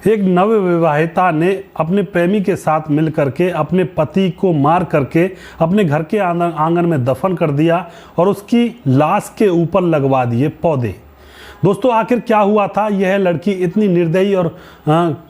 एक नवविवाहिता ने अपने प्रेमी के साथ मिल करके अपने पति को मार करके अपने घर के आंगन में दफन कर दिया और उसकी लाश के ऊपर लगवा दिए पौधे। दोस्तों आखिर क्या हुआ था, यह लड़की इतनी निर्दयी और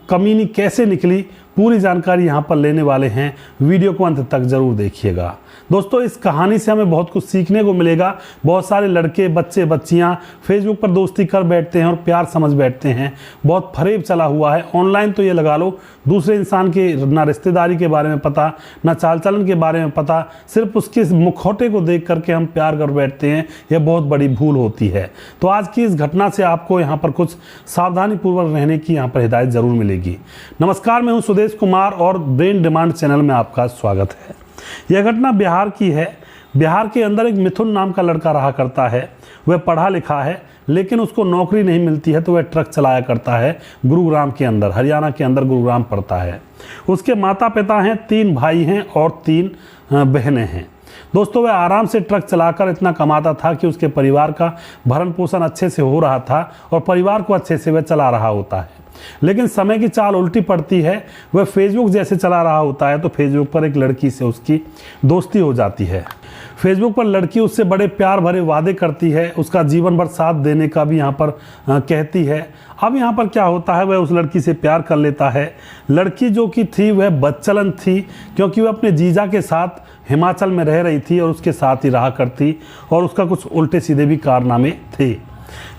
कमीनी कैसे निकली, पूरी जानकारी यहाँ पर लेने वाले हैं। वीडियो को अंत तक जरूर देखिएगा। दोस्तों इस कहानी से हमें बहुत कुछ सीखने को मिलेगा। बहुत सारे लड़के बच्चे बच्चियां फेसबुक पर दोस्ती कर बैठते हैं और प्यार समझ बैठते हैं। बहुत फरेब चला हुआ है ऑनलाइन, तो ये लगा लो दूसरे इंसान के ना रिश्तेदारी के बारे में पता, ना चाल चलन के बारे में पता, सिर्फ उसके मुखौटे को देख करके हम प्यार कर बैठते हैं। यह बहुत बड़ी भूल होती है। तो आज की इस घटना से आपको यहाँ पर कुछ सावधानी पूर्वक रहने की यहाँ पर हिदायत जरूर मिलेगी। नमस्कार, मैं हूँ सुदेश कुमार और ब्रेन डिमांड चैनल में आपका स्वागत है। यह घटना बिहार की है। बिहार के अंदर एक मिथुन नाम का लड़का रहा करता है। वह पढ़ा लिखा है लेकिन उसको नौकरी नहीं मिलती है, तो वह ट्रक चलाया करता है गुरुग्राम के अंदर, हरियाणा के अंदर गुरुग्राम पड़ता है। उसके माता पिता हैं, 3 भाई हैं और 3 बहनें हैं। दोस्तों वह आराम से ट्रक चलाकर इतना कमाता था कि उसके परिवार का भरण पोषण अच्छे से हो रहा था और परिवार को अच्छे से वह चला रहा होता है। लेकिन समय की चाल उल्टी पड़ती है। वह फेसबुक जैसे चला रहा होता है तो फेसबुक पर एक लड़की से उसकी दोस्ती हो जाती है। फेसबुक पर लड़की उससे बड़े प्यार भरे वादे करती है, उसका जीवन भर साथ देने का भी यहाँ पर कहती है। अब यहाँ पर क्या होता है, वह उस लड़की से प्यार कर लेता है। लड़की जो कि थी वह बदचलन थी, क्योंकि वह अपने जीजा के साथ हिमाचल में रह रही थी और उसके साथ ही रहा करती और उसका कुछ उल्टे सीधे भी कारनामे थे।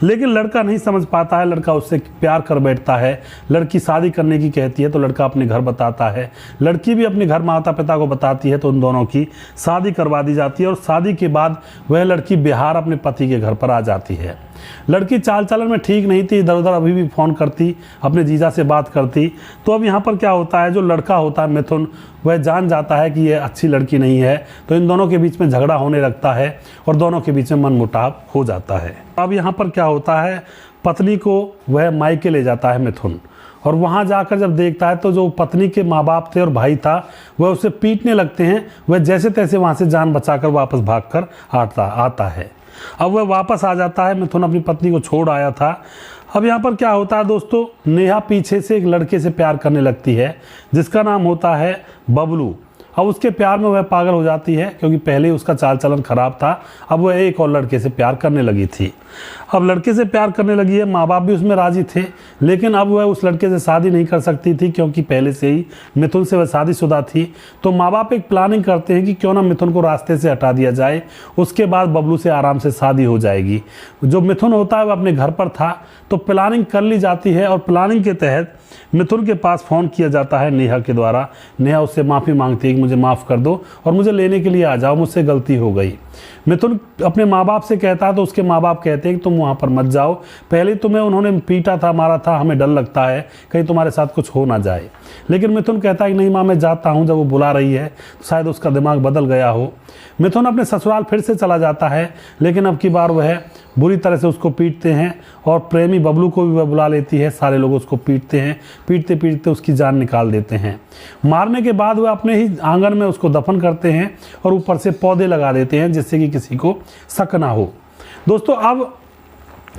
लेकिन लड़का नहीं समझ पाता है, लड़का उससे प्यार कर बैठता है। लड़की शादी करने की कहती है तो लड़का अपने घर बताता है, लड़की भी अपने घर माता पिता को बताती है, तो उन दोनों की शादी करवा दी जाती है। और शादी के बाद वह लड़की बिहार अपने पति के घर पर आ जाती है। लड़की चाल चलन में ठीक नहीं थी, इधर उधर अभी भी फ़ोन करती, अपने जीजा से बात करती। तो अब यहाँ पर क्या होता है, जो लड़का होता है मिथुन, वह जान जाता है कि यह अच्छी लड़की नहीं है, तो इन दोनों के बीच में झगड़ा होने लगता है और दोनों के बीच में मनमुटाव हो जाता है। अब यहाँ पर क्या होता है, पत्नी को वह मायके ले जाता है मिथुन, और वहाँ जाकर जब देखता है तो जो पत्नी के माँ बाप थे और भाई था वह उसे पीटने लगते हैं। वह जैसे तैसे वहाँ से जान बचाकर वापस भागकर आता है। अब वह वापस आ जाता है। मिथुन अपनी पत्नी को छोड़ आया था। अब यहाँ पर क्या होता है दोस्तों, नेहा पीछे से एक लड़के से प्यार करने लगती है जिसका नाम होता है बबलू। अब उसके प्यार में वह पागल हो जाती है, क्योंकि पहले उसका चाल चलन खराब था। अब वह एक और लड़के से प्यार करने लगी थी। अब लड़के से प्यार करने लगी है, माँ बाप भी उसमें राजी थे, लेकिन अब वह उस लड़के से शादी नहीं कर सकती थी, क्योंकि पहले से ही मिथुन से वह शादीशुदा थी। तो माँ बाप एक प्लानिंग करते हैं कि क्यों ना मिथुन को रास्ते से हटा दिया जाए, उसके बाद बबलू से आराम से शादी हो जाएगी। जो मिथुन होता है वह अपने घर पर था, तो प्लानिंग कर ली जाती है और प्लानिंग के तहत मिथुन के पास फ़ोन किया जाता है नेहा के द्वारा। नेहा उससे माफ़ी मांगती है कि मुझे माफ़ कर दो और मुझे लेने के लिए आ जाओ, मुझसे गलती हो गई। मिथुन अपने माँ बाप से कहता है तो उसके माँ बाप कहते हैं कि तुम वहाँ पर मत जाओ, पहले तुम्हें उन्होंने पीटा था, मारा था, हमें डर लगता है कहीं तुम्हारे साथ कुछ हो ना जाए। लेकिन मिथुन कहता है कि नहीं माँ, मैं जाता हूँ। जब वो बुला रही है तो शायद उसका दिमाग बदल गया हो। मिथुन अपने ससुराल फिर से चला जाता है, लेकिन अब की बार वह बुरी तरह से उसको पीटते हैं और प्रेमी बबलू को भी वह बुला लेती है। सारे लोग उसको पीटते हैं, पीटते पीटते उसकी जान निकाल देते हैं। मारने के बाद वह अपने ही आंगन में उसको दफन करते हैं और ऊपर से पौधे लगा देते हैं जिससे कि किसी को शक ना हो। दोस्तों अब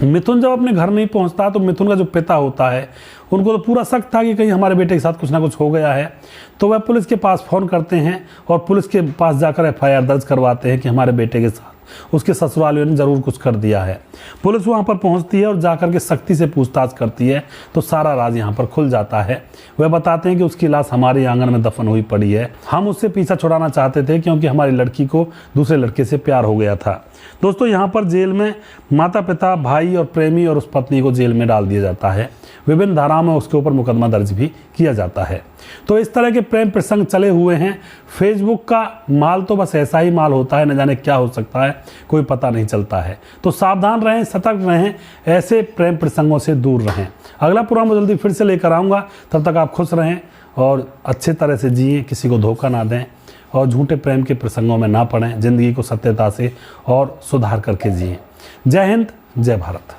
मिथुन जब अपने घर नहीं पहुंचता तो मिथुन का जो पिता होता है उनको तो पूरा शक था कि कहीं हमारे बेटे के साथ कुछ ना कुछ हो गया है। तो वह पुलिस के पास फ़ोन करते हैं और पुलिस के पास जाकर FIR दर्ज करवाते हैं कि हमारे बेटे के साथ उसके ससुरालियों ने ज़रूर कुछ कर दिया है। पुलिस वहाँ पर पहुँचती है और जाकर के सख्ती से पूछताछ करती है, तो सारा राज यहाँ पर खुल जाता है। वह बताते हैं कि उसकी लाश हमारे आंगन में दफन हुई पड़ी है, हम उससे पीछा छुड़ाना चाहते थे क्योंकि हमारी लड़की को दूसरे लड़के से प्यार हो गया था। दोस्तों यहाँ पर जेल में माता पिता, भाई और प्रेमी और उस पत्नी को जेल में डाल दिया जाता है। विभिन्न धाराओं में उसके ऊपर मुकदमा दर्ज भी किया जाता है। तो इस तरह के प्रेम प्रसंग चले हुए हैं। फेसबुक का माल तो बस ऐसा ही माल होता है, न जाने क्या हो सकता है, कोई पता नहीं चलता है। तो सावधान रहें, सतर्क रहें, ऐसे प्रेम प्रसंगों से दूर रहें। अगला प्रोग्राम जल्दी फिर से लेकर आऊँगा, तब तक आप खुश रहें और अच्छे तरह से जिएं, किसी को धोखा ना दें और झूठे प्रेम के प्रसंगों में ना पड़ें। ज़िंदगी को सत्यता से और सुधार करके जिएं। जय हिंद, जय भारत।